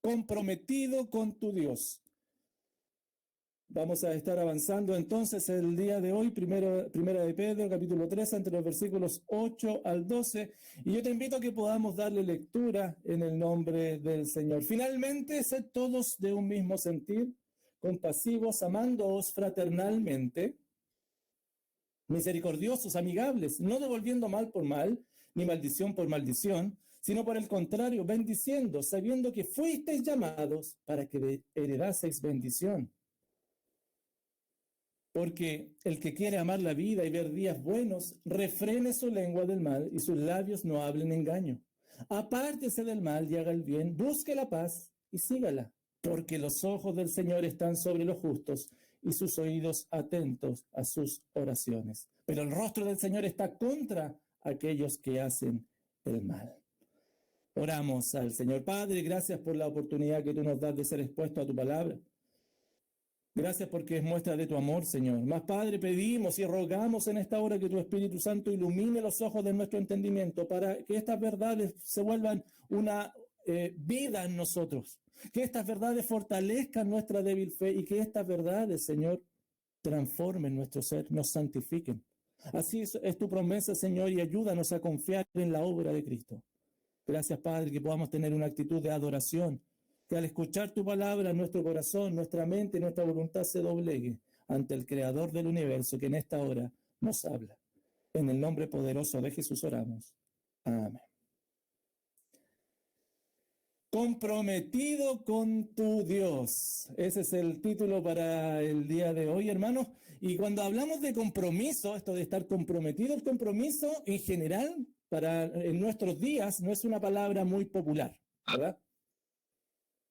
comprometido con tu Dios. Vamos a estar avanzando entonces el día de hoy, primera de Pedro, capítulo 3, entre los versículos 8 al 12, y yo te invito a que podamos darle lectura en el nombre del Señor. Finalmente, sed todos de un mismo sentir, compasivos, amándoos fraternalmente, misericordiosos, amigables, no devolviendo mal por mal, ni maldición por maldición, sino por el contrario, bendiciendo, sabiendo que fuisteis llamados para que heredaseis bendición. Porque el que quiere amar la vida y ver días buenos, refrene su lengua del mal y sus labios no hablen engaño. Apártese del mal y haga el bien, busque la paz y sígala. Porque los ojos del Señor están sobre los justos y sus oídos atentos a sus oraciones. Pero el rostro del Señor está contra aquellos que hacen el mal. Oramos al Señor. Padre, gracias por la oportunidad que tú nos das de ser expuesto a tu palabra. Gracias porque es muestra de tu amor, Señor. Más, Padre, pedimos y rogamos en esta hora que tu Espíritu Santo ilumine los ojos de nuestro entendimiento para que estas verdades se vuelvan una vida en nosotros. Que estas verdades fortalezcan nuestra débil fe y que estas verdades, Señor, transformen nuestro ser, nos santifiquen. Así es tu promesa, Señor, y ayúdanos a confiar en la obra de Cristo. Gracias, Padre, que podamos tener una actitud de adoración, que al escuchar tu palabra, nuestro corazón, nuestra mente y nuestra voluntad se doblegue ante el Creador del universo que en esta hora nos habla. En el nombre poderoso de Jesús oramos. Amén. Comprometido con tu Dios. Ese es el título para el día de hoy, hermanos. Y cuando hablamos de compromiso, esto de estar comprometido, el compromiso en general, en nuestros días, no es una palabra muy popular, ¿verdad?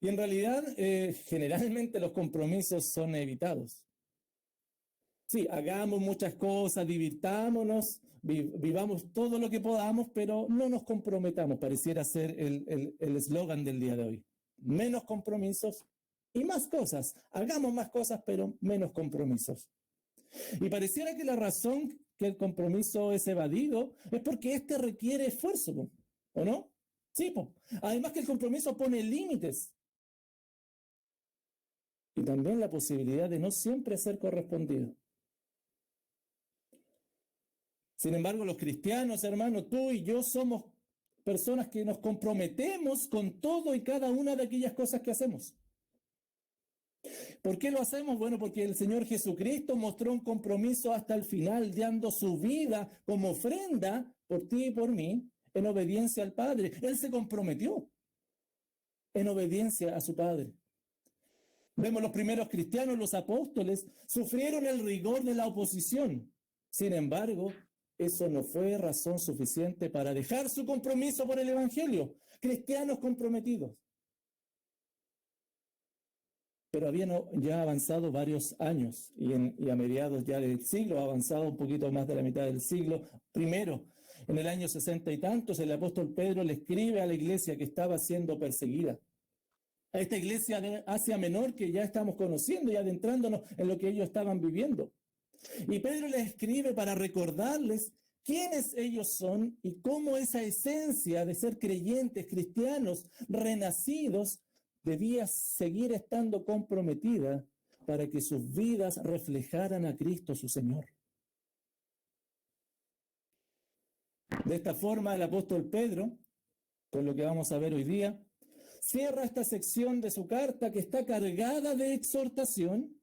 Y en realidad, generalmente los compromisos son evitados. Sí, hagamos muchas cosas, divirtámonos, vivamos todo lo que podamos, pero no nos comprometamos. Pareciera ser el eslogan del día de hoy. Menos compromisos y más cosas. Hagamos más cosas, pero menos compromisos. Y pareciera que la razón que el compromiso es evadido es porque este requiere esfuerzo, ¿o no? Sí, además que el compromiso pone límites. Y también la posibilidad de no siempre ser correspondido. Sin embargo, los cristianos, hermanos, tú y yo somos personas que nos comprometemos con todo y cada una de aquellas cosas que hacemos. ¿Por qué lo hacemos? Bueno, porque el Señor Jesucristo mostró un compromiso hasta el final, dando su vida como ofrenda por ti y por mí, en obediencia al Padre. Él se comprometió en obediencia a su Padre. Vemos los primeros cristianos, los apóstoles, sufrieron el rigor de la oposición. Sin embargo, eso no fue razón suficiente para dejar su compromiso por el Evangelio. Cristianos comprometidos. Pero habían ya avanzado varios años y a mediados ya del siglo, ha avanzado un poquito más de la mitad del siglo. Primero, en el año 60 y tantos, el apóstol Pedro le escribe a la iglesia que estaba siendo perseguida. A esta iglesia de Asia Menor que ya estamos conociendo y adentrándonos en lo que ellos estaban viviendo. Y Pedro les escribe para recordarles quiénes ellos son y cómo esa esencia de ser creyentes, cristianos, renacidos, debía seguir estando comprometida para que sus vidas reflejaran a Cristo su Señor. De esta forma, el apóstol Pedro, con lo que vamos a ver hoy día, cierra esta sección de su carta que está cargada de exhortación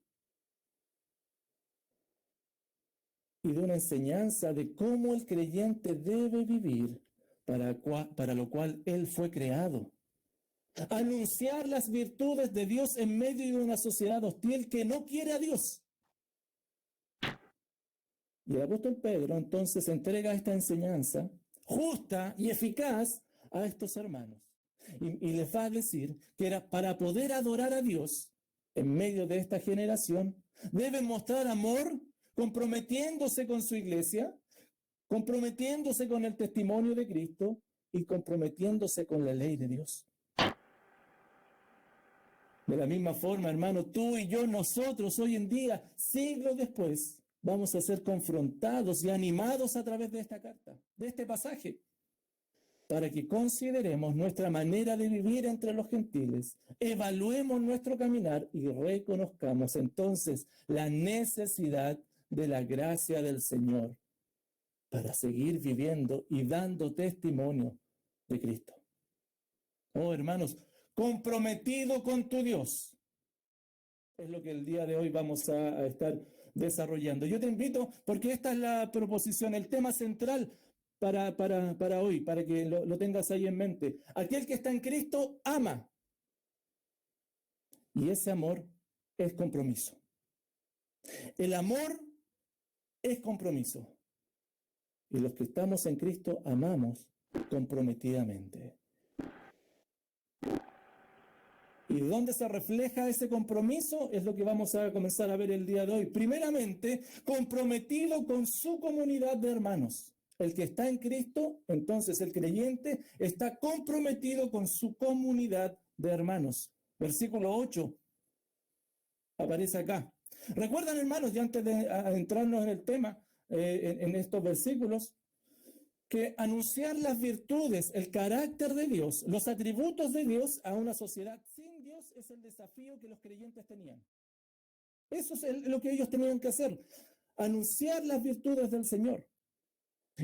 y de una enseñanza de cómo el creyente debe vivir, para lo cual él fue creado. Anunciar las virtudes de Dios en medio de una sociedad hostil que no quiere a Dios. Y el apóstol Pedro entonces entrega esta enseñanza justa y eficaz a estos hermanos. Y les va a decir que era para poder adorar a Dios en medio de esta generación, deben mostrar amor, comprometiéndose con su iglesia, comprometiéndose con el testimonio de Cristo y comprometiéndose con la ley de Dios. De la misma forma, hermano, tú y yo, nosotros hoy en día, siglos después, vamos a ser confrontados y animados a través de esta carta, de este pasaje. para que consideremos nuestra manera de vivir entre los gentiles, evaluemos nuestro caminar y reconozcamos entonces la necesidad de la gracia del Señor para seguir viviendo y dando testimonio de Cristo. Oh, hermanos, comprometido con tu Dios. Es lo que el día de hoy vamos a estar desarrollando. Yo te invito, porque esta es la proposición, el tema central para hoy, para que lo tengas ahí en mente. Aquel que está en Cristo ama. Y ese amor es compromiso. El amor es compromiso. Y los que estamos en Cristo amamos comprometidamente. ¿Y dónde se refleja ese compromiso? Es lo que vamos a comenzar a ver el día de hoy. Primeramente, comprometido con su comunidad de hermanos. El que está en Cristo, entonces el creyente, está comprometido con su comunidad de hermanos. Versículo 8 aparece acá. ¿Recuerdan, hermanos, ya antes de entrarnos en el tema, en estos versículos, que anunciar las virtudes, el carácter de Dios, los atributos de Dios a una sociedad sin Dios es el desafío que los creyentes tenían? Eso es lo que ellos tenían que hacer, anunciar las virtudes del Señor.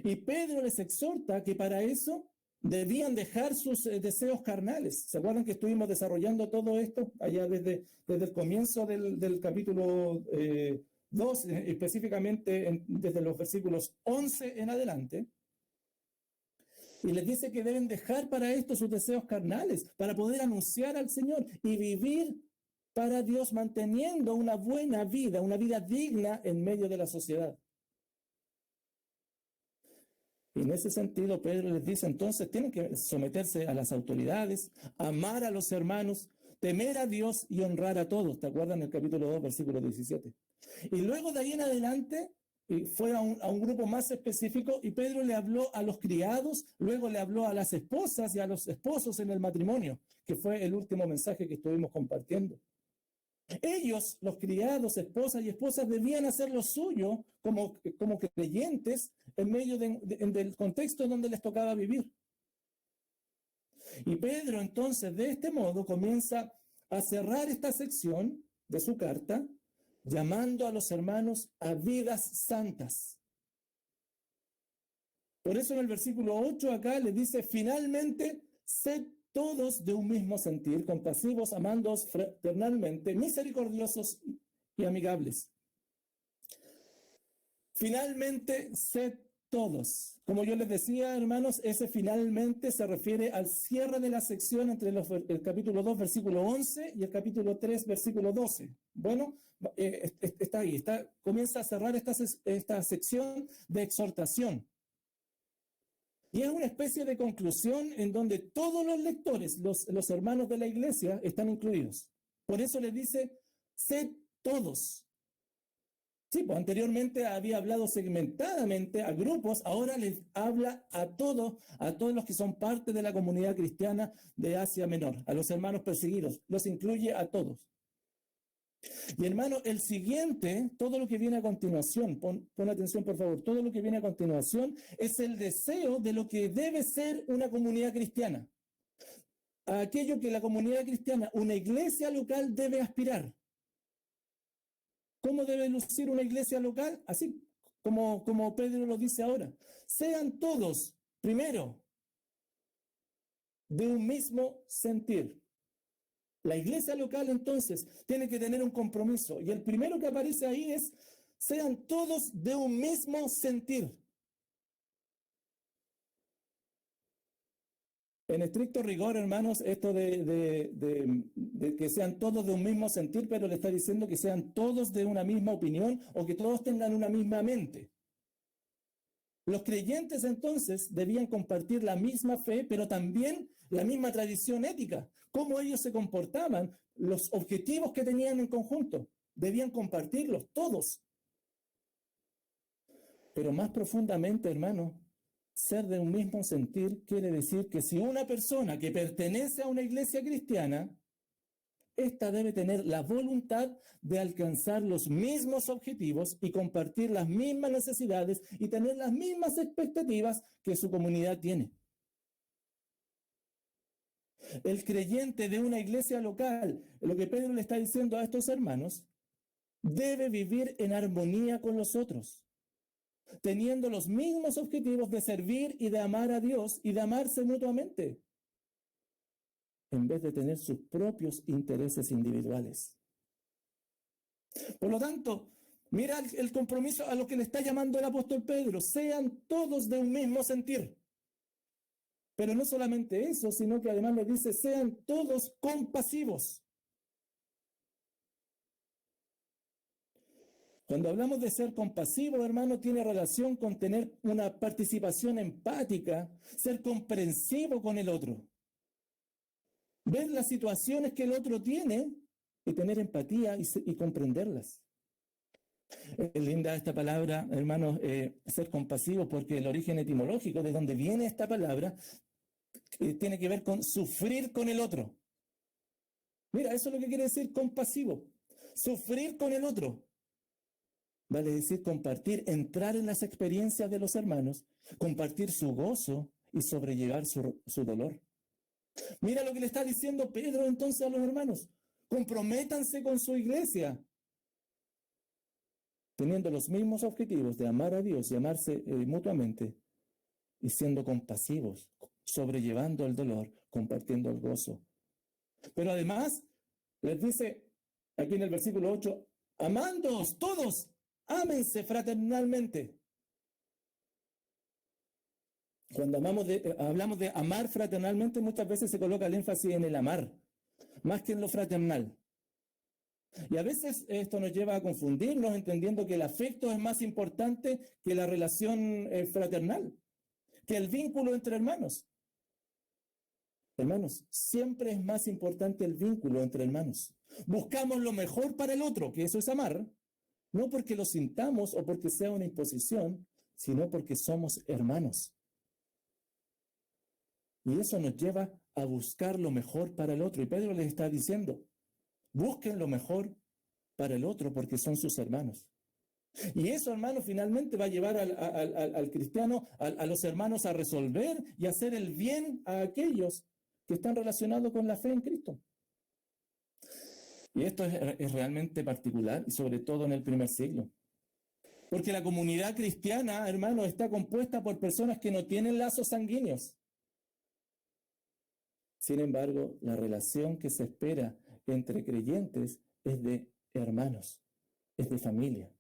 Y Pedro les exhorta que para eso debían dejar sus deseos carnales. ¿Se acuerdan que estuvimos desarrollando todo esto allá desde el comienzo del capítulo 2, específicamente desde los versículos 11 en adelante? Y les dice que deben dejar para esto sus deseos carnales, para poder anunciar al Señor y vivir para Dios, manteniendo una buena vida, una vida digna en medio de la sociedad. Y en ese sentido, Pedro les dice, entonces, tienen que someterse a las autoridades, amar a los hermanos, temer a Dios y honrar a todos. ¿Te acuerdan el capítulo 2, versículo 17? Y luego de ahí en adelante, fue a un grupo más específico y Pedro le habló a los criados, luego le habló a las esposas y a los esposos en el matrimonio, que fue el último mensaje que estuvimos compartiendo. Ellos, los criados, esposas y esposas, debían hacer lo suyo como creyentes en medio del contexto donde les tocaba vivir. Y Pedro, entonces, de este modo, comienza a cerrar esta sección de su carta, llamando a los hermanos a vidas santas. Por eso en el versículo 8 acá le dice, finalmente, sed todos de un mismo sentir, compasivos, amándoos fraternalmente, misericordiosos y amigables. Finalmente, sed todos. Como yo les decía, hermanos, ese finalmente se refiere al cierre de la sección entre el capítulo 2, versículo 11 y el capítulo 3, versículo 12. Bueno, está ahí, comienza a cerrar esta sección de exhortación. Y es una especie de conclusión en donde todos los lectores, los hermanos de la iglesia, están incluidos. Por eso les dice, sed todos. Sí, pues anteriormente había hablado segmentadamente a grupos, ahora les habla a todos los que son parte de la comunidad cristiana de Asia Menor, a los hermanos perseguidos, los incluye a todos. Y hermano, el siguiente, todo lo que viene a continuación, pon atención por favor, todo lo que viene a continuación es el deseo de lo que debe ser una comunidad cristiana. A aquello que la comunidad cristiana, una iglesia local, debe aspirar. ¿Cómo debe lucir una iglesia local? Así como Pedro lo dice ahora. Sean todos, primero, de un mismo sentir. La iglesia local, entonces, tiene que tener un compromiso. Y el primero que aparece ahí es, sean todos de un mismo sentir. En estricto rigor, hermanos, esto de que sean todos de un mismo sentir, pero le está diciendo que sean todos de una misma opinión o que todos tengan una misma mente. Los creyentes, entonces, debían compartir la misma fe, pero también la misma tradición ética. Cómo ellos se comportaban, los objetivos que tenían en conjunto. Debían compartirlos todos. Pero más profundamente, hermano, ser de un mismo sentir quiere decir que si una persona que pertenece a una iglesia cristiana, esta debe tener la voluntad de alcanzar los mismos objetivos y compartir las mismas necesidades y tener las mismas expectativas que su comunidad tiene. El creyente de una iglesia local, lo que Pedro le está diciendo a estos hermanos, debe vivir en armonía con los otros, teniendo los mismos objetivos de servir y de amar a Dios y de amarse mutuamente, en vez de tener sus propios intereses individuales. Por lo tanto, mira el compromiso a lo que le está llamando el apóstol Pedro: sean todos de un mismo sentir. Pero no solamente eso, sino que además le dice: sean todos compasivos. Cuando hablamos de ser compasivo, hermano, tiene relación con tener una participación empática, ser comprensivo con el otro, ver las situaciones que el otro tiene y tener empatía y comprenderlas. Es linda esta palabra, hermanos, ser compasivo, porque el origen etimológico de donde viene esta palabra tiene que ver con sufrir con el otro. Mira, eso es lo que quiere decir compasivo, sufrir con el otro. Vale decir compartir, entrar en las experiencias de los hermanos, compartir su gozo y sobrellevar su dolor. Mira lo que le está diciendo Pedro entonces a los hermanos: comprométanse con su iglesia, teniendo los mismos objetivos de amar a Dios y amarse mutuamente, y siendo compasivos, sobrellevando el dolor, compartiendo el gozo. Pero además les dice aquí en el versículo 8: amándoos todos, ámense fraternalmente. Cuando hablamos de amar fraternalmente, muchas veces se coloca el énfasis en el amar, más que en lo fraternal. Y a veces esto nos lleva a confundirnos, entendiendo que el afecto es más importante que la relación fraternal, que el vínculo entre hermanos. Hermanos, siempre es más importante el vínculo entre hermanos. Buscamos lo mejor para el otro, que eso es amar, no porque lo sintamos o porque sea una imposición, sino porque somos hermanos. Y eso nos lleva a buscar lo mejor para el otro. Y Pedro les está diciendo: busquen lo mejor para el otro porque son sus hermanos. Y eso, hermano, finalmente va a llevar al cristiano, a los hermanos, a resolver y hacer el bien a aquellos que están relacionados con la fe en Cristo. Y esto es realmente particular, y sobre todo en el primer siglo. Porque la comunidad cristiana, hermano, está compuesta por personas que no tienen lazos sanguíneos. Sin embargo, la relación que se espera entre creyentes es de hermanos, es de familia.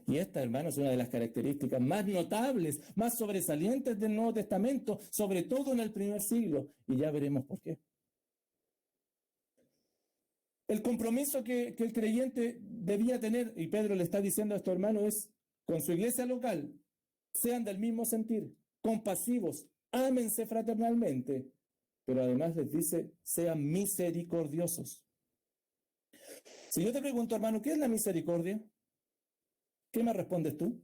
Y esta, hermano, es una de las características más notables, más sobresalientes del Nuevo Testamento, sobre todo en el primer siglo, y ya veremos por qué. El compromiso que el creyente debía tener, y Pedro le está diciendo a estos hermanos, es con su iglesia local: sean del mismo sentir, compasivos, ámense fraternalmente, pero además les dice: sean misericordiosos. Si yo te pregunto, hermano, ¿qué es la misericordia? ¿Qué me respondes tú?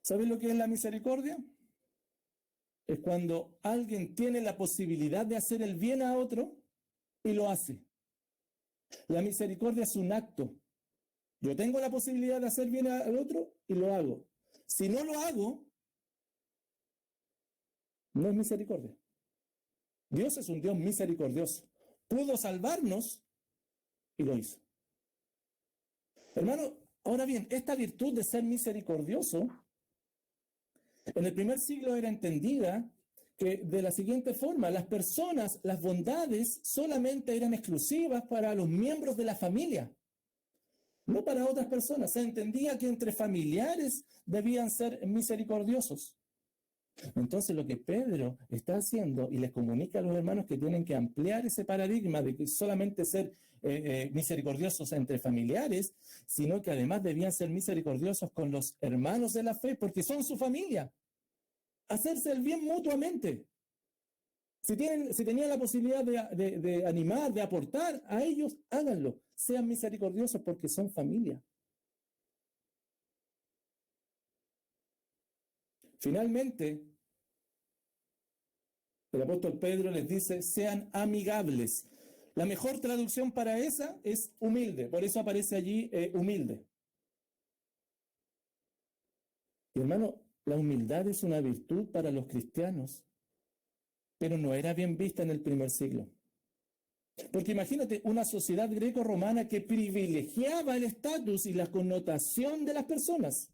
¿Sabes lo que es la misericordia? Es cuando alguien tiene la posibilidad de hacer el bien a otro y lo hace. La misericordia es un acto. Yo tengo la posibilidad de hacer bien al otro y lo hago. Si no lo hago, no es misericordia. Dios es un Dios misericordioso. Pudo salvarnos y lo hizo. Hermano, ahora bien, esta virtud de ser misericordioso en el primer siglo era entendida que de la siguiente forma: las personas, las bondades solamente eran exclusivas para los miembros de la familia, no para otras personas. Se entendía que entre familiares debían ser misericordiosos. Entonces lo que Pedro está haciendo, y les comunica a los hermanos, que tienen que ampliar ese paradigma de que solamente ser misericordiosos entre familiares, sino que además debían ser misericordiosos con los hermanos de la fe, porque son su familia. Hacerse el bien mutuamente. Si tenían la posibilidad de animar, de aportar a ellos, háganlo. Sean misericordiosos porque son familia. Finalmente, el apóstol Pedro les dice: sean amigables. La mejor traducción para esa es humilde, por eso aparece allí humilde. Y hermano, la humildad es una virtud para los cristianos pero no era bien vista en el primer siglo. Porque imagínate una sociedad greco-romana que privilegiaba el estatus y la connotación de las personas.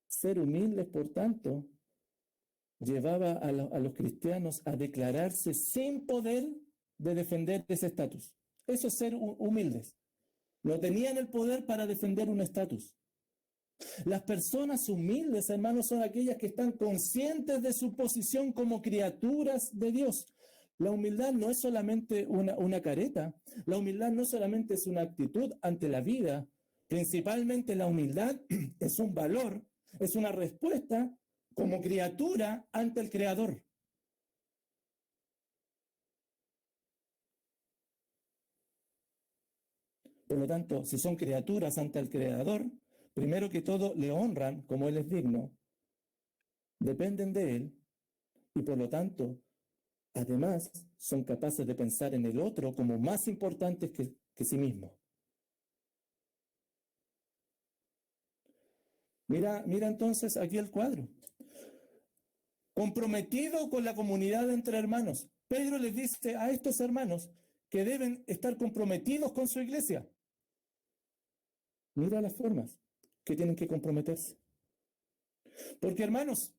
Ser humildes, por tanto, llevaba a los cristianos a declararse sin poder de defender ese estatus. Eso es ser humildes. No tenían el poder para defender un estatus. Las personas humildes, hermanos, son aquellas que están conscientes de su posición como criaturas de Dios. La humildad no es solamente una careta. La humildad no solamente es una actitud ante la vida. Principalmente la humildad es un valor, es una respuesta como criatura ante el Creador. Por lo tanto, si son criaturas ante el Creador, primero que todo le honran como Él es digno, dependen de Él y por lo tanto, además, son capaces de pensar en el otro como más importantes que sí mismo. Mira entonces aquí el cuadro. Comprometido con la comunidad entre hermanos. Pedro les dice a estos hermanos que deben estar comprometidos con su iglesia. Mira las formas que tienen que comprometerse. Porque, hermanos,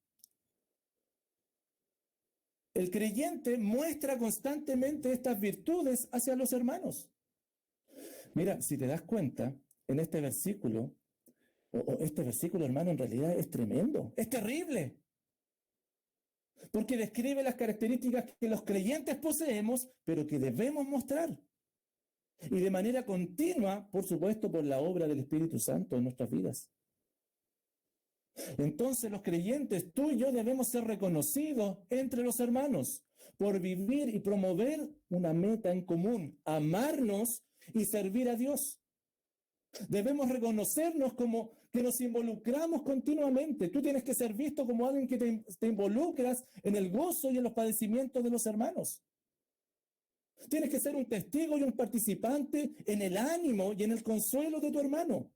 el creyente muestra constantemente estas virtudes hacia los hermanos. Mira, si te das cuenta, en este versículo, este versículo, hermano, en realidad es tremendo, es terrible. Porque describe las características que los creyentes poseemos, pero que debemos mostrar. Y de manera continua, por supuesto, por la obra del Espíritu Santo en nuestras vidas. Entonces los creyentes, tú y yo, debemos ser reconocidos entre los hermanos por vivir y promover una meta en común, amarnos y servir a Dios. Debemos reconocernos como que nos involucramos continuamente. Tú tienes que ser visto como alguien que te involucras en el gozo y en los padecimientos de los hermanos. Tienes que ser un testigo y un participante en el ánimo y en el consuelo de tu hermano.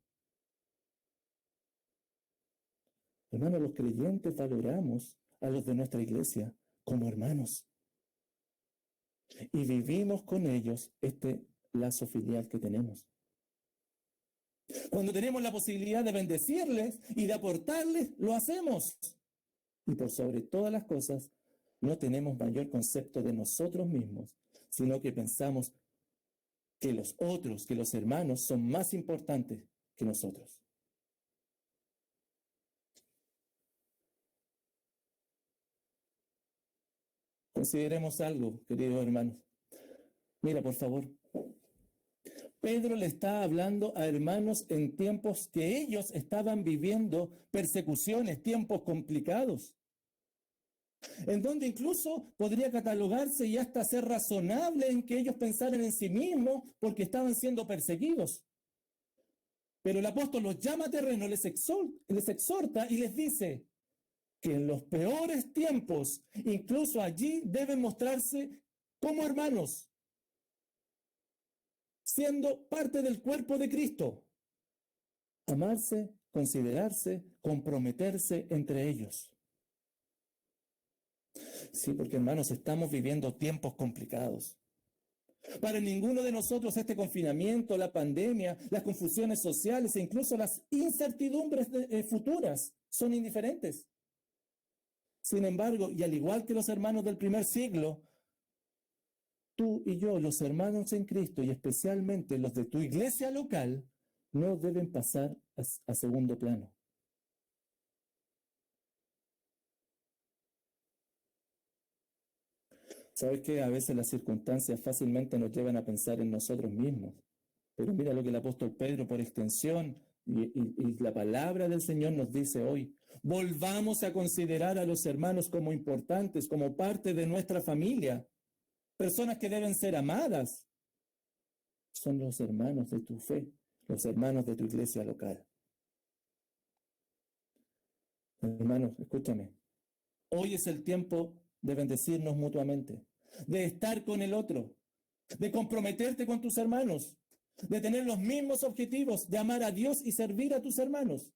Hermanos, los creyentes valoramos a los de nuestra iglesia como hermanos. Y vivimos con ellos este lazo filial que tenemos. Cuando tenemos la posibilidad de bendecirles y de aportarles, lo hacemos. Y por sobre todas las cosas, no tenemos mayor concepto de nosotros mismos, sino que pensamos que los otros, que los hermanos, son más importantes que nosotros. Consideremos algo, queridos hermanos. Mira, por favor. Pedro le está hablando a hermanos en tiempos que ellos estaban viviendo persecuciones, tiempos complicados, en donde incluso podría catalogarse y hasta ser razonable en que ellos pensaran en sí mismos porque estaban siendo perseguidos. Pero el apóstol los llama a terreno, les exhorta y les dice que en los peores tiempos, incluso allí deben mostrarse como hermanos, siendo parte del cuerpo de Cristo. Amarse, considerarse, comprometerse entre ellos. Sí, porque hermanos, estamos viviendo tiempos complicados. Para ninguno de nosotros este confinamiento, la pandemia, las confusiones sociales e incluso las incertidumbres futuras son indiferentes. Sin embargo, y al igual que los hermanos del primer siglo, tú y yo, los hermanos en Cristo y especialmente los de tu iglesia local, no deben pasar a segundo plano. ¿Sabes qué? A veces las circunstancias fácilmente nos llevan a pensar en nosotros mismos. Pero mira lo que el apóstol Pedro, por extensión, y la palabra del Señor nos dice hoy. Volvamos a considerar a los hermanos como importantes, como parte de nuestra familia. Personas que deben ser amadas. Son los hermanos de tu fe, los hermanos de tu iglesia local. Hermanos, escúchame. Hoy es el tiempo de bendecirnos mutuamente, de estar con el otro, de comprometerte con tus hermanos, de tener los mismos objetivos, de amar a Dios y servir a tus hermanos.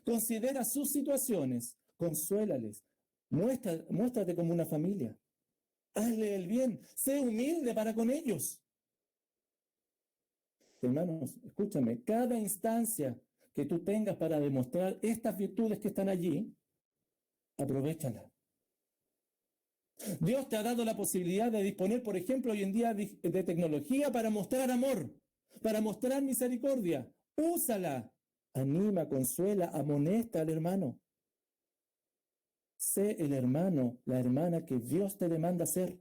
Considera sus situaciones, consuélales, Muéstrate como una familia. Hazle el bien. Sé humilde para con ellos. Hermanos, escúchame, cada instancia que tú tengas para demostrar estas virtudes que están allí, aprovéchala. Dios te ha dado la posibilidad de disponer, por ejemplo, hoy en día de tecnología para mostrar amor, para mostrar misericordia. Úsala. Anima, consuela, amonesta al hermano. Sé el hermano, la hermana que Dios te demanda ser.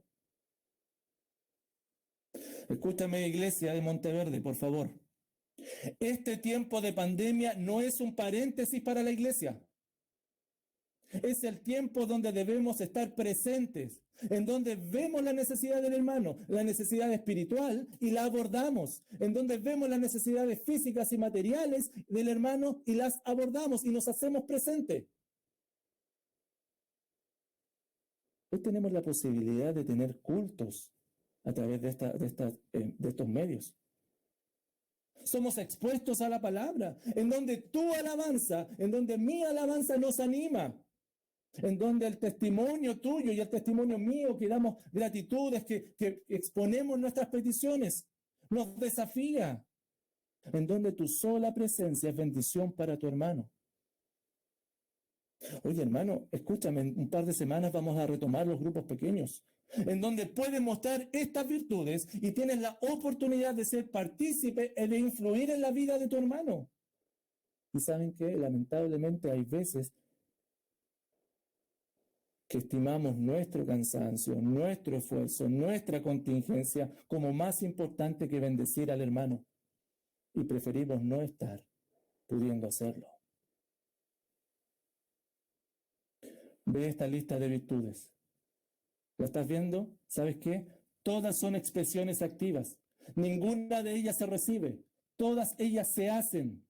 Escúchame, iglesia de Monteverde, por favor. Este tiempo de pandemia no es un paréntesis para la iglesia. Es el tiempo donde debemos estar presentes, en donde vemos la necesidad del hermano, la necesidad espiritual y la abordamos, en donde vemos las necesidades físicas y materiales del hermano y las abordamos y nos hacemos presentes. Hoy tenemos la posibilidad de tener cultos a través de estos medios. Somos expuestos a la palabra, en donde tu alabanza, en donde mi alabanza nos anima, en donde el testimonio tuyo y el testimonio mío, que damos gratitudes, que exponemos nuestras peticiones, nos desafía, en donde tu sola presencia es bendición para tu hermano. Oye, hermano, escúchame, en un par de semanas vamos a retomar los grupos pequeños, en donde puedes mostrar estas virtudes y tienes la oportunidad de ser partícipe y de influir en la vida de tu hermano. Y saben que lamentablemente hay veces que estimamos nuestro cansancio, nuestro esfuerzo, nuestra contingencia como más importante que bendecir al hermano. Y preferimos no estar pudiendo hacerlo. Ve esta lista de virtudes. ¿La estás viendo? ¿Sabes qué? Todas son expresiones activas. Ninguna de ellas se recibe. Todas ellas se hacen.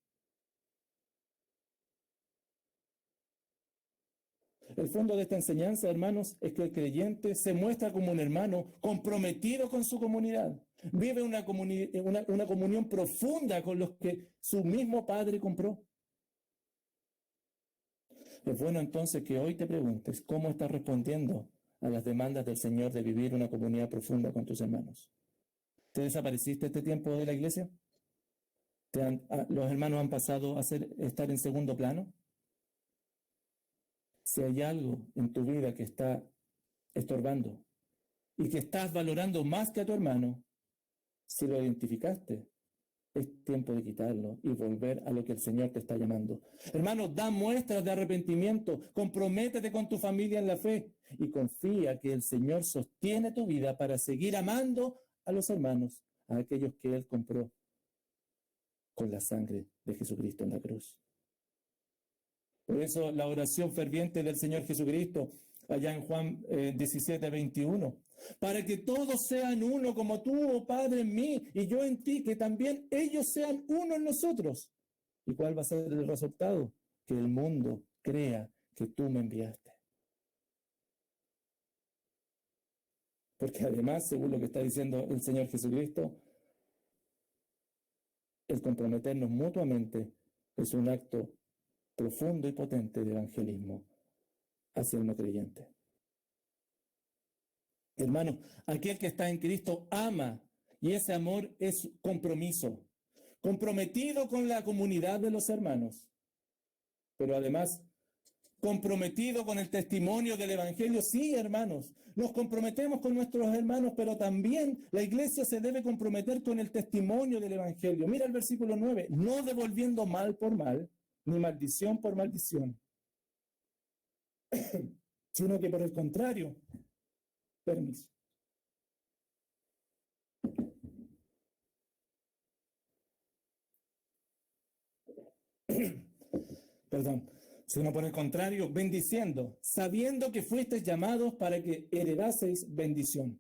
El fondo de esta enseñanza, hermanos, es que el creyente se muestra como un hermano comprometido con su comunidad. Vive una comunión profunda con los que su mismo Padre compró. Es bueno entonces que hoy te preguntes cómo estás respondiendo a las demandas del Señor de vivir una comunidad profunda con tus hermanos. ¿Te desapareciste este tiempo de la iglesia? ¿Los hermanos han pasado a estar en segundo plano? Si hay algo en tu vida que está estorbando y que estás valorando más que a tu hermano, si lo identificaste, es tiempo de quitarlo y volver a lo que el Señor te está llamando. Hermano, da muestras de arrepentimiento, comprométete con tu familia en la fe y confía que el Señor sostiene tu vida para seguir amando a los hermanos, a aquellos que Él compró con la sangre de Jesucristo en la cruz. Por eso la oración ferviente del Señor Jesucristo, allá en Juan 17:21, para que todos sean uno como tú, oh Padre, en mí y yo en ti, que también ellos sean uno en nosotros. ¿Y cuál va a ser el resultado? Que el mundo crea que tú me enviaste. Porque además, según lo que está diciendo el Señor Jesucristo, el comprometernos mutuamente es un acto profundo y potente de evangelismo hacia el no creyente. Hermano, aquel que está en Cristo ama, y ese amor es compromiso, comprometido con la comunidad de los hermanos, pero además comprometido con el testimonio del Evangelio. Sí, hermanos, nos comprometemos con nuestros hermanos, pero también la iglesia se debe comprometer con el testimonio del Evangelio. Mira el versículo 9, no devolviendo mal por mal, ni maldición por maldición, sino que por el contrario, permiso. Perdón, sino por el contrario, bendiciendo, sabiendo que fuisteis llamados para que heredaseis bendición.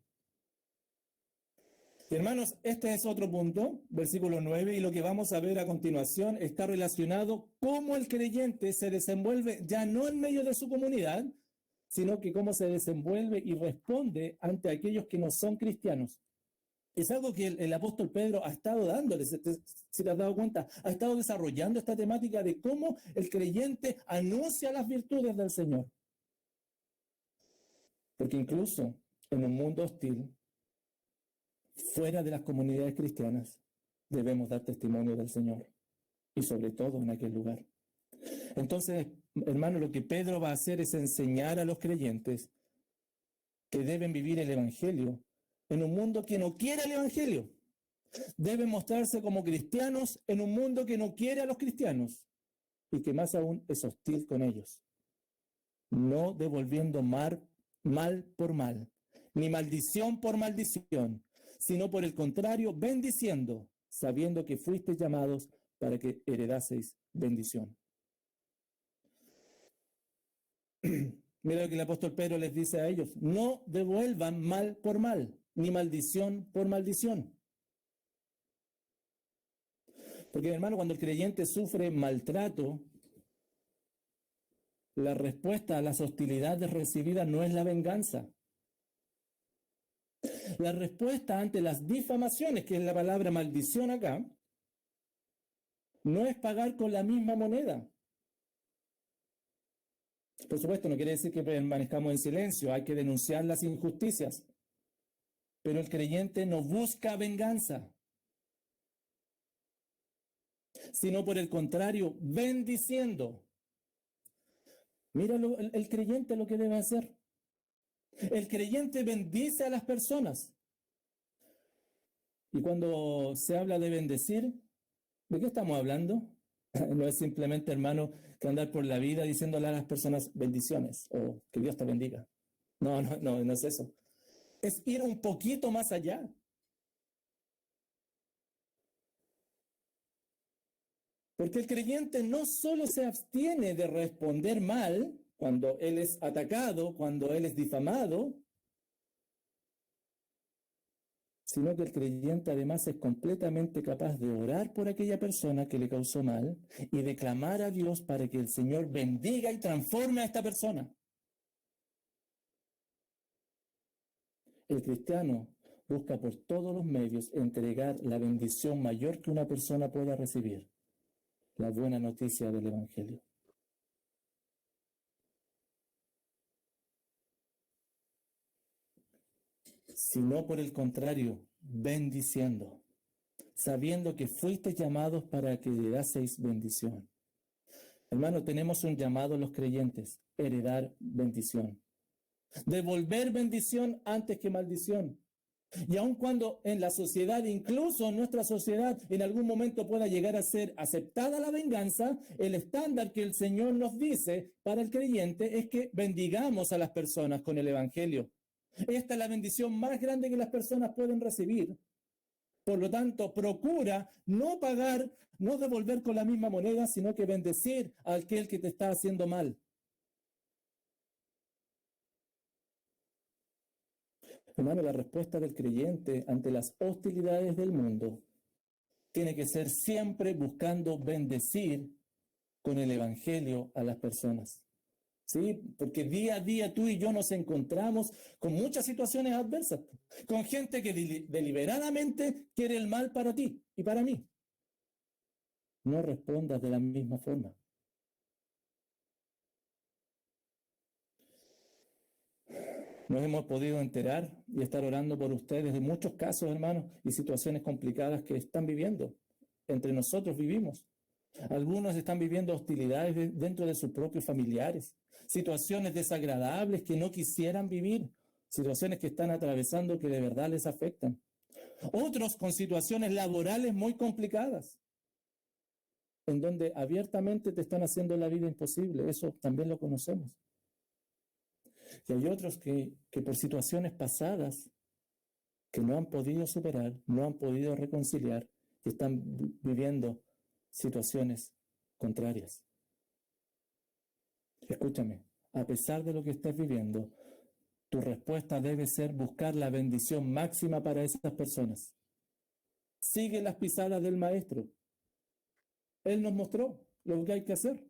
Y hermanos, este es otro punto, versículo 9, y lo que vamos a ver a continuación está relacionado cómo el creyente se desenvuelve ya no en medio de su comunidad, sino que cómo se desenvuelve y responde ante aquellos que no son cristianos. Es algo que el apóstol Pedro ha estado dándole, si te has dado cuenta, ha estado desarrollando esta temática de cómo el creyente anuncia las virtudes del Señor. Porque incluso en un mundo hostil, fuera de las comunidades cristianas, debemos dar testimonio del Señor, y sobre todo en aquel lugar. Entonces, hermano, lo que Pedro va a hacer es enseñar a los creyentes que deben vivir el Evangelio en un mundo que no quiere el Evangelio. Deben mostrarse como cristianos en un mundo que no quiere a los cristianos y que más aún es hostil con ellos. No devolviendo mal por mal, ni maldición por maldición, sino por el contrario, bendiciendo, sabiendo que fuisteis llamados para que heredaseis bendición. Mira lo que el apóstol Pedro les dice a ellos: no devuelvan mal por mal, ni maldición por maldición. Porque, hermano, cuando el creyente sufre maltrato, la respuesta a las hostilidades recibidas no es la venganza. La respuesta ante las difamaciones, que es la palabra maldición acá, no es pagar con la misma moneda. Por supuesto, no quiere decir que permanezcamos en silencio, hay que denunciar las injusticias. Pero el creyente no busca venganza, sino por el contrario, bendiciendo. Mira el creyente lo que debe hacer. El creyente bendice a las personas. Y cuando se habla de bendecir, ¿de qué estamos hablando? No es simplemente, hermano, que andar por la vida diciéndole a las personas bendiciones o que Dios te bendiga. No es eso. Es ir un poquito más allá. Porque el creyente no solo se abstiene de responder mal cuando él es atacado, cuando él es difamado, sino que el creyente además es completamente capaz de orar por aquella persona que le causó mal y de clamar a Dios para que el Señor bendiga y transforme a esta persona. El cristiano busca por todos los medios entregar la bendición mayor que una persona pueda recibir: la buena noticia del Evangelio. Sino por el contrario, bendiciendo, sabiendo que fuisteis llamados para que heredaseis bendición. Hermano, tenemos un llamado los creyentes: heredar bendición. Devolver bendición antes que maldición. Y aun cuando en la sociedad, incluso en nuestra sociedad, en algún momento pueda llegar a ser aceptada la venganza, el estándar que el Señor nos dice para el creyente es que bendigamos a las personas con el Evangelio. Esta es la bendición más grande que las personas pueden recibir. Por lo tanto, procura no pagar, no devolver con la misma moneda, sino que bendecir a aquel que te está haciendo mal. Hermano, la respuesta del creyente ante las hostilidades del mundo tiene que ser siempre buscando bendecir con el Evangelio a las personas. ¿Sí? Porque día a día tú y yo nos encontramos con muchas situaciones adversas, con gente que deliberadamente quiere el mal para ti y para mí. No respondas de la misma forma. Nos hemos podido enterar y estar orando por ustedes de muchos casos, hermanos, y situaciones complicadas que están viviendo. Entre nosotros vivimos. Algunos están viviendo hostilidades dentro de sus propios familiares, situaciones desagradables que no quisieran vivir, situaciones que están atravesando que de verdad les afectan. Otros con situaciones laborales muy complicadas, en donde abiertamente te están haciendo la vida imposible. Eso también lo conocemos. Y hay otros que por situaciones pasadas que no han podido superar, no han podido reconciliar y están viviendo situaciones contrarias. Escúchame, a pesar de lo que estés viviendo, tu respuesta debe ser buscar la bendición máxima para esas personas. Sigue las pisadas del Maestro. Él nos mostró lo que hay que hacer.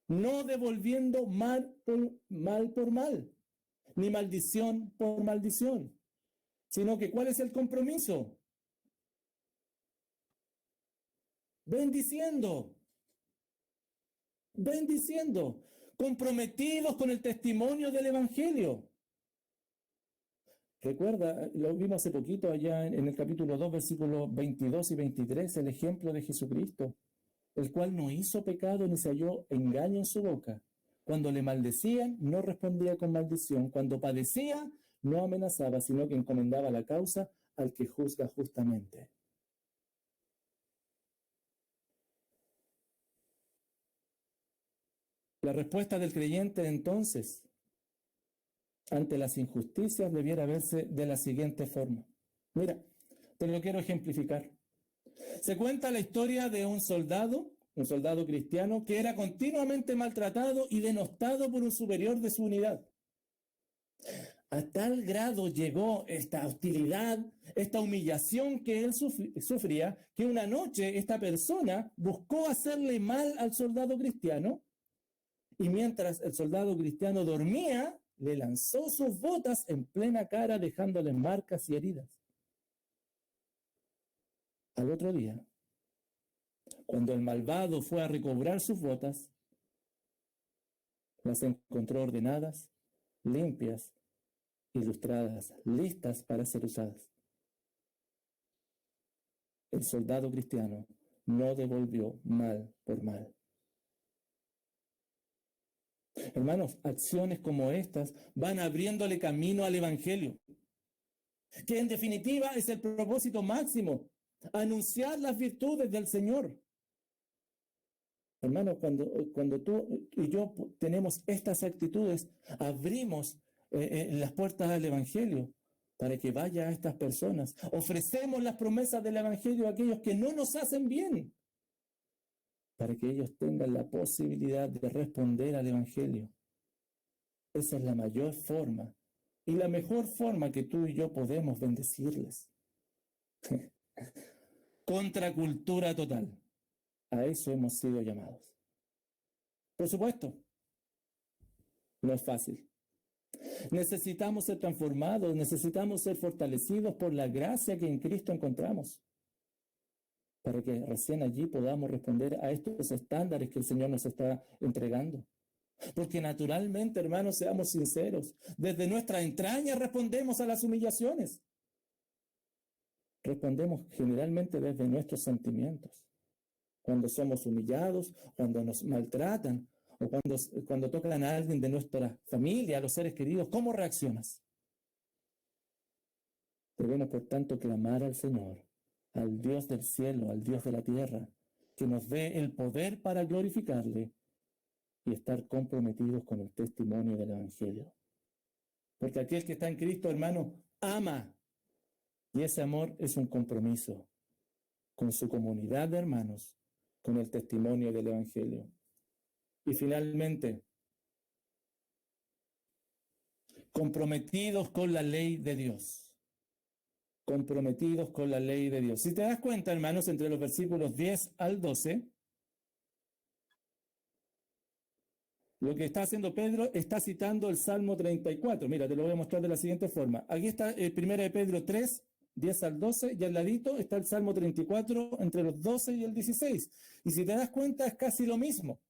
No devolviendo mal por mal, ni maldición por maldición, sino que ¿cuál es el compromiso? Bendiciendo. comprometidos con el testimonio del Evangelio. Recuerda, lo vimos hace poquito allá en el capítulo 2, versículos 22 y 23, el ejemplo de Jesucristo, el cual no hizo pecado ni se halló engaño en su boca. Cuando le maldecían, no respondía con maldición. Cuando padecía, no amenazaba, sino que encomendaba la causa al que juzga justamente. La respuesta del creyente entonces ante las injusticias debiera verse de la siguiente forma. Mira, te lo quiero ejemplificar. Se cuenta la historia de un soldado cristiano, que era continuamente maltratado y denostado por un superior de su unidad. A tal grado llegó esta hostilidad, esta humillación que él sufría, que una noche esta persona buscó hacerle mal al soldado cristiano, y mientras el soldado cristiano dormía, le lanzó sus botas en plena cara, dejándole marcas y heridas. Al otro día, cuando el malvado fue a recobrar sus botas, las encontró ordenadas, limpias, ilustradas, listas para ser usadas. El soldado cristiano no devolvió mal por mal. Hermanos, acciones como estas van abriéndole camino al Evangelio, que en definitiva es el propósito máximo, anunciar las virtudes del Señor. Hermanos, cuando tú y yo tenemos estas actitudes, abrimos las puertas al Evangelio para que vaya a estas personas. Ofrecemos las promesas del Evangelio a aquellos que no nos hacen bien, para que ellos tengan la posibilidad de responder al Evangelio. Esa es la mayor forma y la mejor forma que tú y yo podemos bendecirles. Contracultura total. A eso hemos sido llamados. Por supuesto, no es fácil. Necesitamos ser transformados, necesitamos ser fortalecidos por la gracia que en Cristo encontramos, para que recién allí podamos responder a estos estándares que el Señor nos está entregando. Porque naturalmente, hermanos, seamos sinceros, desde nuestra entraña respondemos a las humillaciones. Respondemos generalmente desde nuestros sentimientos. Cuando somos humillados, cuando nos maltratan, o cuando tocan a alguien de nuestra familia, a los seres queridos, ¿cómo reaccionas? Debemos, por tanto, clamar al Señor, al Dios del cielo, al Dios de la tierra, que nos dé el poder para glorificarle y estar comprometidos con el testimonio del Evangelio. Porque aquel que está en Cristo, hermano, ama. Y ese amor es un compromiso con su comunidad de hermanos, con el testimonio del Evangelio. Y finalmente, comprometidos con la ley de Dios. Comprometidos con la ley de Dios. Si te das cuenta, hermanos, entre los versículos 10 al 12, lo que está haciendo Pedro está citando el Salmo 34. Mira, te lo voy a mostrar de la siguiente forma. Aquí está 1 de Pedro 3, 10 al 12, y al ladito está el Salmo 34 entre los 12 y el 16. Y si te das cuenta, es casi lo mismo.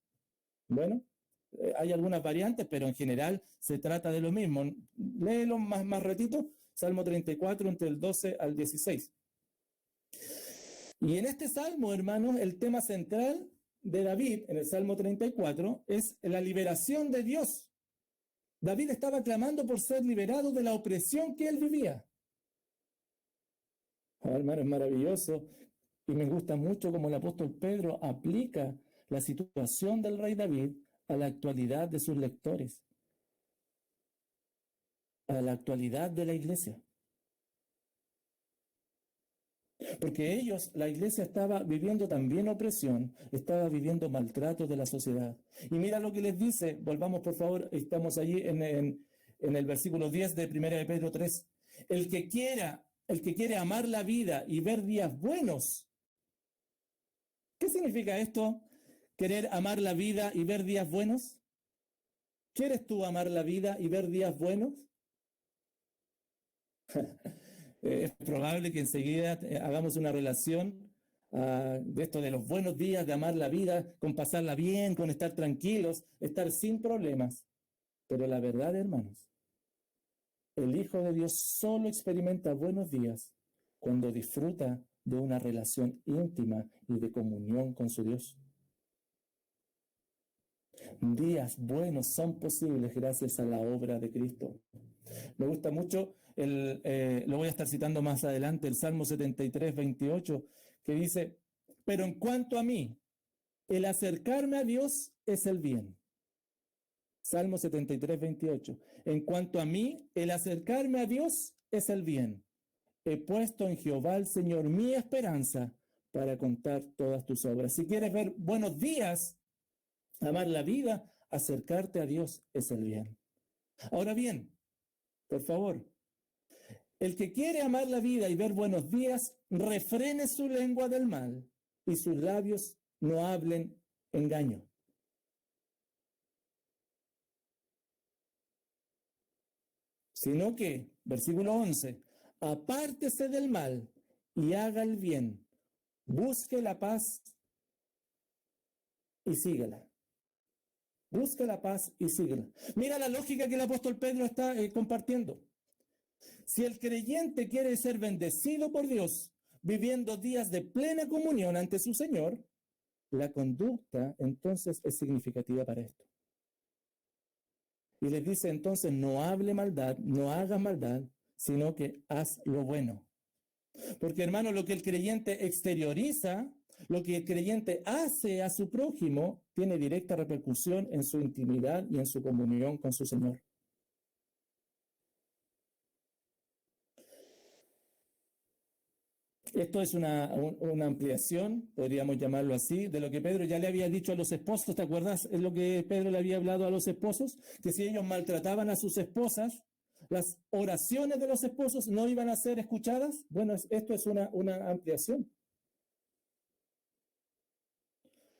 Bueno, hay algunas variantes, pero en general se trata de lo mismo. Léelo más ratito, Salmo 34 entre el 12 al 16. Y en este Salmo, hermanos, el tema central de David, en el Salmo 34, es la liberación de Dios. David estaba clamando por ser liberado de la opresión que él vivía. Hermano, es maravilloso y me gusta mucho cómo el apóstol Pedro aplica la situación del rey David a la actualidad de sus lectores, a la actualidad de la iglesia. Porque ellos, la iglesia, estaba viviendo también opresión, estaba viviendo maltrato de la sociedad. Y mira lo que les dice, volvamos por favor, estamos allí en el versículo 10 de 1 de Pedro 3. El que quiere amar la vida y ver días buenos. ¿Qué significa esto? ¿Querer amar la vida y ver días buenos? ¿Quieres tú amar la vida y ver días buenos? Es probable que enseguida hagamos una relación de esto de los buenos días, de amar la vida, con pasarla bien, con estar tranquilos, estar sin problemas. Pero la verdad, hermanos, el Hijo de Dios solo experimenta buenos días cuando disfruta de una relación íntima y de comunión con su Dios. Días buenos son posibles gracias a la obra de Cristo. Me gusta mucho, lo voy a estar citando más adelante, el Salmo 73, 28, que dice, pero en cuanto a mí, el acercarme a Dios es el bien. Salmo 73, 28. En cuanto a mí, el acercarme a Dios es el bien. He puesto en Jehová el Señor mi esperanza para contar todas tus obras. Si quieres ver buenos días, amar la vida, acercarte a Dios es el bien. Ahora bien, por favor, el que quiere amar la vida y ver buenos días, refrene su lengua del mal y sus labios no hablen engaño. Sino que, versículo 11, apártese del mal y haga el bien, busque la paz y síguela. Busca la paz y síguela. Mira la lógica que el apóstol Pedro está compartiendo. Si el creyente quiere ser bendecido por Dios, viviendo días de plena comunión ante su Señor, la conducta entonces es significativa para esto. Y les dice entonces, no hable maldad, no hagas maldad, sino que haz lo bueno. Porque hermano, lo que el creyente exterioriza, lo que el creyente hace a su prójimo, tiene directa repercusión en su intimidad y en su comunión con su Señor. Esto es una ampliación, podríamos llamarlo así, de lo que Pedro ya le había dicho a los esposos. ¿Te acuerdas? Es lo que Pedro le había hablado a los esposos, que si ellos maltrataban a sus esposas, las oraciones de los esposos no iban a ser escuchadas. Bueno, esto es una ampliación.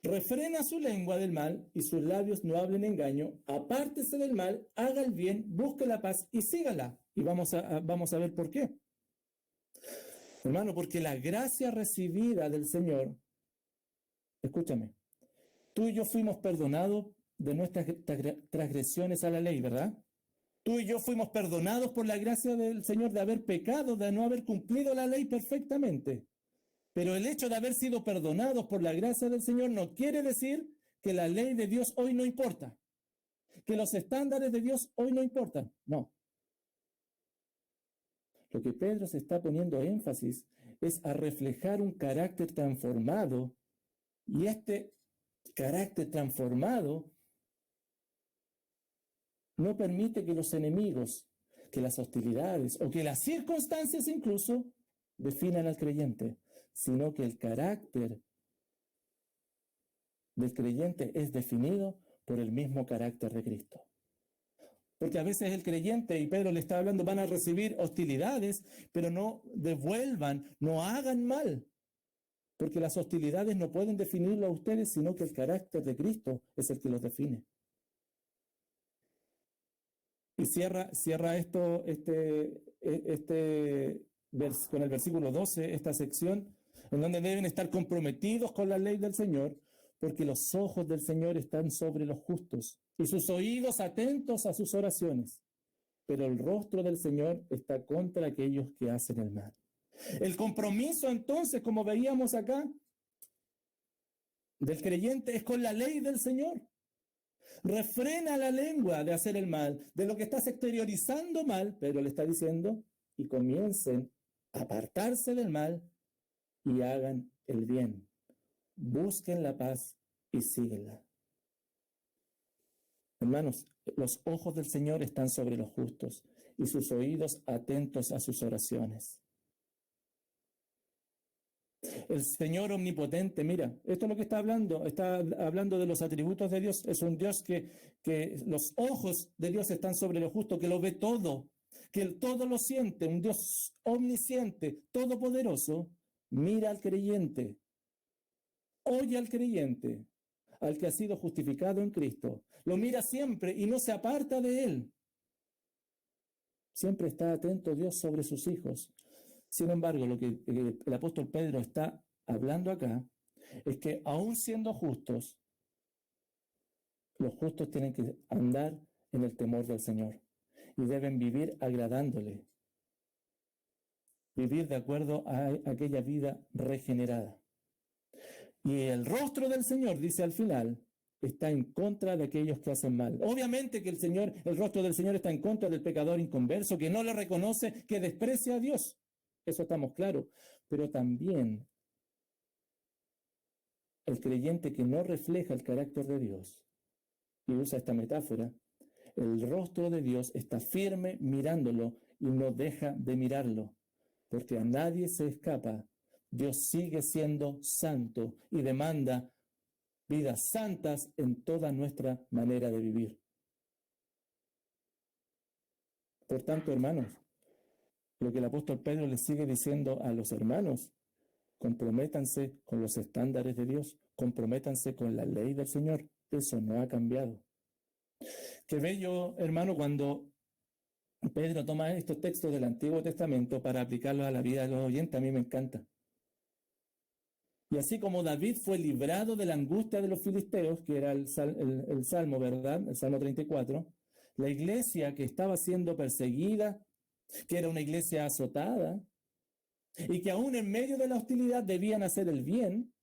Refrena su lengua del mal y sus labios no hablen engaño. Apártese del mal, haga el bien, busque la paz y sígala. Y vamos a ver por qué. Hermano, porque la gracia recibida del Señor, escúchame, tú y yo fuimos perdonados de nuestras transgresiones a la ley, ¿verdad? Tú y yo fuimos perdonados por la gracia del Señor de haber pecado, de no haber cumplido la ley perfectamente. Pero el hecho de haber sido perdonados por la gracia del Señor no quiere decir que la ley de Dios hoy no importa, que los estándares de Dios hoy no importan. No. Lo que Pedro se está poniendo énfasis es a reflejar un carácter transformado, y este carácter transformado no permite que los enemigos, que las hostilidades o que las circunstancias incluso definan al creyente, sino que el carácter del creyente es definido por el mismo carácter de Cristo. Porque a veces el creyente, y Pedro le está hablando, van a recibir hostilidades, pero no devuelvan, no hagan mal. Porque las hostilidades no pueden definirlo a ustedes, sino que el carácter de Cristo es el que los define. Y cierra esto, con el versículo 12, esta sección, en donde deben estar comprometidos con la ley del Señor, porque los ojos del Señor están sobre los justos y sus oídos atentos a sus oraciones. Pero el rostro del Señor está contra aquellos que hacen el mal. El compromiso entonces, como veíamos acá, del creyente es con la ley del Señor. Refrena la lengua de hacer el mal, de lo que estás exteriorizando mal, pero le está diciendo, y comiencen a apartarse del mal y hagan el bien. Busquen la paz y síguenla. Hermanos, los ojos del Señor están sobre los justos y sus oídos atentos a sus oraciones. El Señor omnipotente, mira, esto es lo que está hablando de los atributos de Dios. Es un Dios que los ojos de Dios están sobre lo justo, que lo ve todo, que Él todo lo siente, un Dios omnisciente, todopoderoso. Mira al creyente, oye al creyente, al que ha sido justificado en Cristo. Lo mira siempre y no se aparta de Él. Siempre está atento Dios sobre sus hijos. Sin embargo, lo que el apóstol Pedro está hablando acá es que aún siendo justos, los justos tienen que andar en el temor del Señor y deben vivir agradándole, vivir de acuerdo a aquella vida regenerada. Y el rostro del Señor, dice al final, está en contra de aquellos que hacen mal. Obviamente que el rostro del Señor está en contra del pecador inconverso, que no le reconoce, que desprecia a Dios. Eso estamos claros. Pero también el creyente que no refleja el carácter de Dios, y usa esta metáfora, el rostro de Dios está firme mirándolo y no deja de mirarlo, porque a nadie se escapa. Dios sigue siendo santo y demanda vidas santas en toda nuestra manera de vivir. Por tanto, hermanos, lo que el apóstol Pedro les sigue diciendo a los hermanos, comprométanse con los estándares de Dios, comprométanse con la ley del Señor. Eso no ha cambiado. Qué bello, hermano, cuando Pedro toma estos textos del Antiguo Testamento para aplicarlos a la vida de los oyentes. A mí me encanta. Y así como David fue librado de la angustia de los filisteos, que era el Salmo, ¿verdad? El Salmo 34, la iglesia que estaba siendo perseguida, que era una iglesia azotada, y que aún en medio de la hostilidad debían hacer el bien,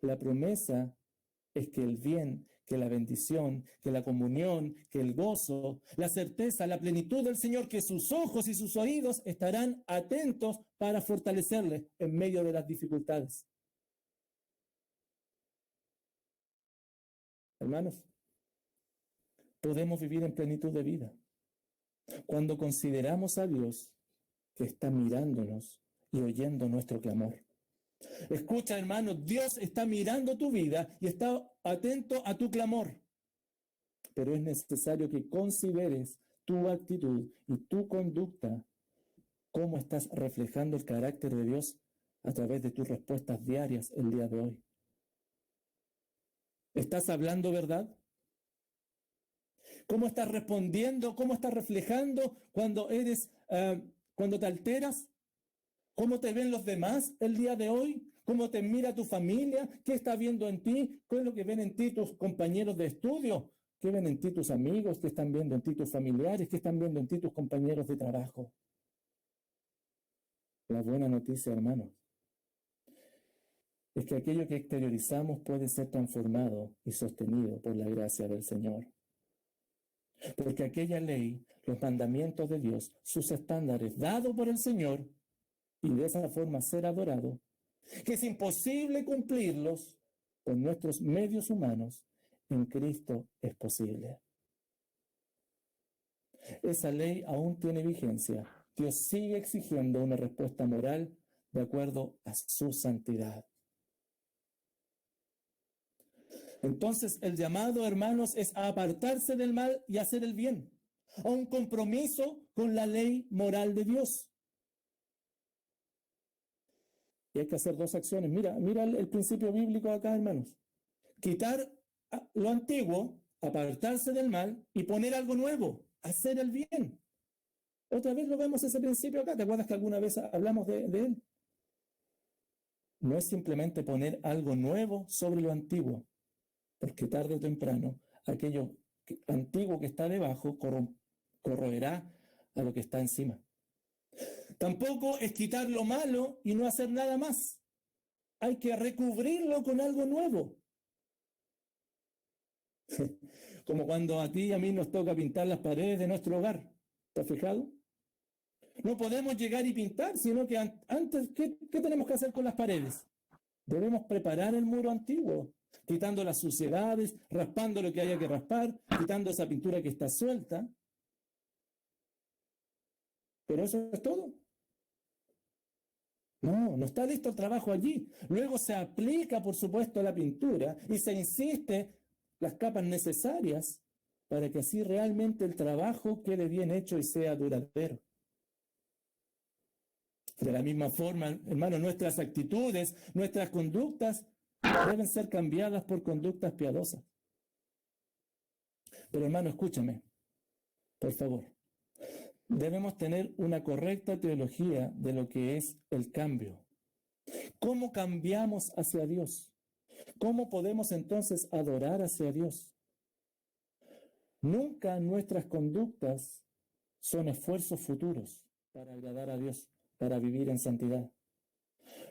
la promesa es que el bien, que la bendición, que la comunión, que el gozo, la certeza, la plenitud del Señor, que sus ojos y sus oídos estarán atentos para fortalecerle en medio de las dificultades. Hermanos, podemos vivir en plenitud de vida cuando consideramos a Dios que está mirándonos y oyendo nuestro clamor. Escucha, hermano, Dios está mirando tu vida y está atento a tu clamor. Pero es necesario que consideres tu actitud y tu conducta, cómo estás reflejando el carácter de Dios a través de tus respuestas diarias el día de hoy. ¿Estás hablando verdad? ¿Cómo estás respondiendo? ¿Cómo estás reflejando cuando cuando te alteras? ¿Cómo te ven los demás el día de hoy? ¿Cómo te mira tu familia? ¿Qué está viendo en ti? ¿Qué es lo que ven en ti tus compañeros de estudio? ¿Qué ven en ti tus amigos? ¿Qué están viendo en ti tus familiares? ¿Qué están viendo en ti tus compañeros de trabajo? La buena noticia, hermanos, es que aquello que exteriorizamos puede ser transformado y sostenido por la gracia del Señor. Porque aquella ley, los mandamientos de Dios, sus estándares dados por el Señor, y de esa forma ser adorado, que es imposible cumplirlos con nuestros medios humanos, en Cristo es posible. Esa ley aún tiene vigencia. Dios sigue exigiendo una respuesta moral de acuerdo a su santidad. Entonces, el llamado, hermanos, es a apartarse del mal y hacer el bien, a un compromiso con la ley moral de Dios. Y hay que hacer dos acciones. Mira el principio bíblico acá, hermanos. Quitar lo antiguo, apartarse del mal y poner algo nuevo, hacer el bien. Otra vez lo vemos ese principio acá. ¿Te acuerdas que alguna vez hablamos de él? No es simplemente poner algo nuevo sobre lo antiguo, porque tarde o temprano aquello antiguo que está debajo corroerá a lo que está encima. Tampoco es quitar lo malo y no hacer nada más. Hay que recubrirlo con algo nuevo. Como cuando a ti y a mí nos toca pintar las paredes de nuestro hogar. ¿Te has fijado? No podemos llegar y pintar, sino que antes, ¿qué tenemos que hacer con las paredes? Debemos preparar el muro antiguo, quitando las suciedades, raspando lo que haya que raspar, quitando esa pintura que está suelta. Pero eso es todo. No está listo el trabajo allí. Luego se aplica, por supuesto, la pintura y se insiste las capas necesarias para que así realmente el trabajo quede bien hecho y sea duradero. De la misma forma, hermano, nuestras actitudes, nuestras conductas deben ser cambiadas por conductas piadosas. Pero hermano, escúchame, por favor. Debemos tener una correcta teología de lo que es el cambio. ¿Cómo cambiamos hacia Dios? ¿Cómo podemos entonces adorar hacia Dios? Nunca nuestras conductas son esfuerzos futuros para agradar a Dios, para vivir en santidad.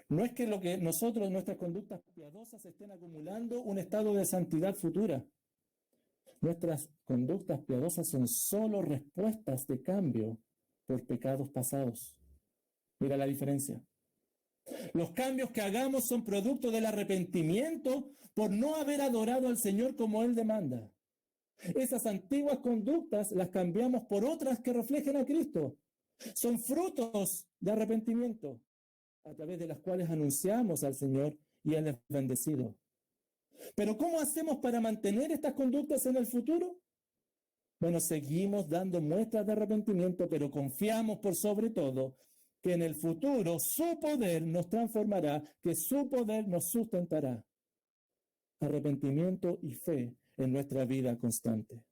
No es que lo que nosotros, nuestras conductas piadosas, estén acumulando un estado de santidad futura. Nuestras conductas piadosas son solo respuestas de cambio por pecados pasados. Mira la diferencia. Los cambios que hagamos son producto del arrepentimiento por no haber adorado al Señor como Él demanda. Esas antiguas conductas las cambiamos por otras que reflejen a Cristo. Son frutos de arrepentimiento a través de las cuales anunciamos al Señor y Él es bendecido. Pero ¿cómo hacemos para mantener estas conductas en el futuro? Bueno, seguimos dando muestras de arrepentimiento, pero confiamos por sobre todo que en el futuro su poder nos transformará, que su poder nos sustentará. Arrepentimiento y fe en nuestra vida constante.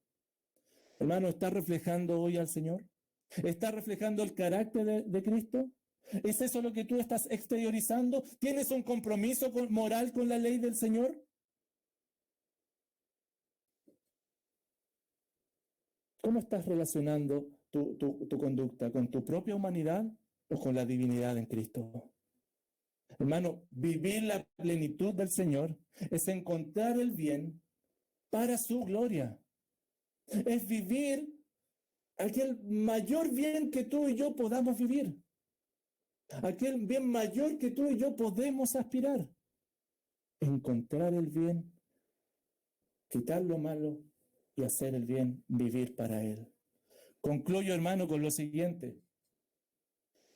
Hermano, ¿está reflejando hoy al Señor? ¿Está reflejando el carácter de Cristo? ¿Es eso lo que tú estás exteriorizando? ¿Tienes un compromiso moral con la ley del Señor? ¿Cómo estás relacionando tu conducta? ¿Con tu propia humanidad o con la divinidad en Cristo? Hermano, vivir la plenitud del Señor es encontrar el bien para su gloria. Es vivir aquel mayor bien que tú y yo podamos vivir. Aquel bien mayor que tú y yo podemos aspirar. Encontrar el bien, quitar lo malo y hacer el bien, vivir para Él. Concluyo, hermano, con lo siguiente.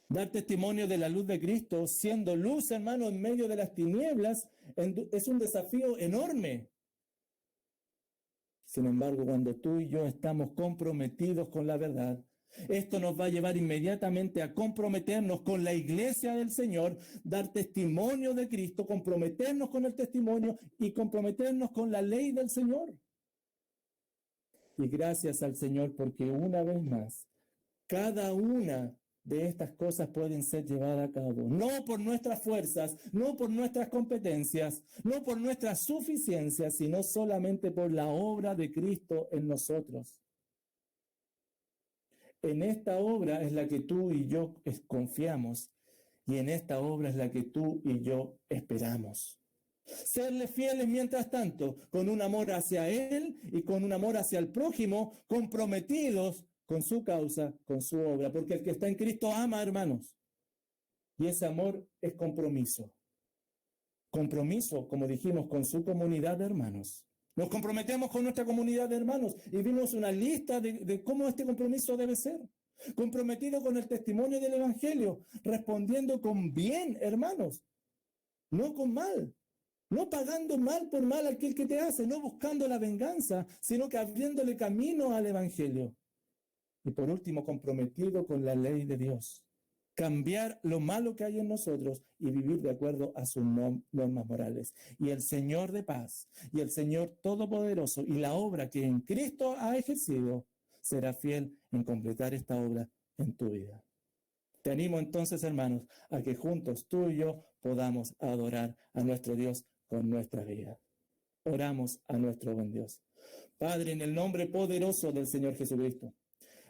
Dar testimonio de la luz de Cristo, siendo luz, hermano, en medio de las tinieblas, es un desafío enorme. Sin embargo, cuando tú y yo estamos comprometidos con la verdad, esto nos va a llevar inmediatamente a comprometernos con la iglesia del Señor, dar testimonio de Cristo, comprometernos con el testimonio y comprometernos con la ley del Señor. Y gracias al Señor porque una vez más, cada una de estas cosas pueden ser llevadas a cabo, no por nuestras fuerzas, no por nuestras competencias, no por nuestra suficiencia, sino solamente por la obra de Cristo en nosotros. En esta obra es la que tú y yo confiamos y en esta obra es la que tú y yo esperamos. Serle fieles mientras tanto, con un amor hacia Él y con un amor hacia el prójimo, comprometidos con su causa, con su obra, porque el que está en Cristo ama, hermanos. Y ese amor es compromiso. Compromiso, como dijimos, con su comunidad de hermanos. Nos comprometemos con nuestra comunidad de hermanos y vimos una lista de cómo este compromiso debe ser. Comprometido con el testimonio del Evangelio, respondiendo con bien, hermanos, no con mal. No pagando mal por mal a aquel que te hace, no buscando la venganza, sino que abriéndole camino al Evangelio. Y por último, comprometido con la ley de Dios. Cambiar lo malo que hay en nosotros y vivir de acuerdo a sus normas morales. Y el Señor de paz, y el Señor todopoderoso, y la obra que en Cristo ha ejercido, será fiel en completar esta obra en tu vida. Te animo entonces, hermanos, a que juntos tú y yo podamos adorar a nuestro Dios con nuestra vida. Oramos a nuestro buen Dios. Padre, en el nombre poderoso del Señor Jesucristo,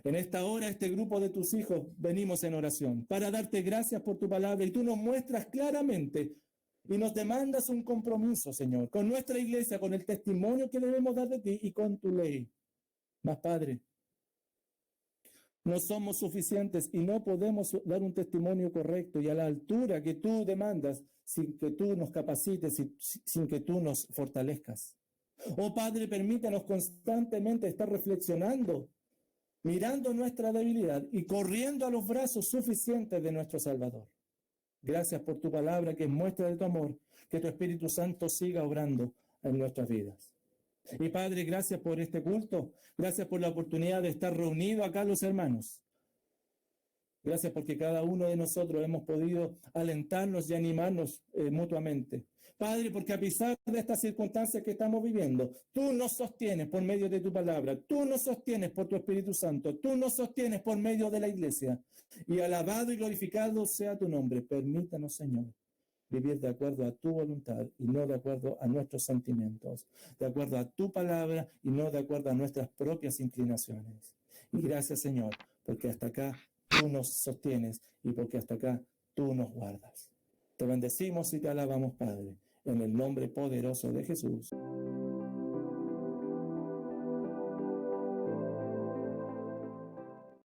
en esta hora este grupo de tus hijos venimos en oración para darte gracias por tu palabra y tú nos muestras claramente y nos demandas un compromiso, Señor, con nuestra iglesia, con el testimonio que debemos dar de ti y con tu ley. Mas, Padre, no somos suficientes y no podemos dar un testimonio correcto y a la altura que tú demandas sin que tú nos capacites y sin que tú nos fortalezcas. Oh Padre, permítanos constantemente estar reflexionando, mirando nuestra debilidad y corriendo a los brazos suficientes de nuestro Salvador. Gracias por tu palabra que es muestra de tu amor, que tu Espíritu Santo siga obrando en nuestras vidas. Y Padre, gracias por este culto, gracias por la oportunidad de estar reunidos acá los hermanos. Gracias porque cada uno de nosotros hemos podido alentarnos y animarnos mutuamente. Padre, porque a pesar de estas circunstancias que estamos viviendo, tú nos sostienes por medio de tu palabra, tú nos sostienes por tu Espíritu Santo, tú nos sostienes por medio de la iglesia. Y alabado y glorificado sea tu nombre. Permítanos, Señor, vivir de acuerdo a tu voluntad y no de acuerdo a nuestros sentimientos, de acuerdo a tu palabra y no de acuerdo a nuestras propias inclinaciones. Y gracias, Señor, porque hasta acá tú nos sostienes y porque hasta acá tú nos guardas. Te bendecimos y te alabamos, Padre, en el nombre poderoso de Jesús.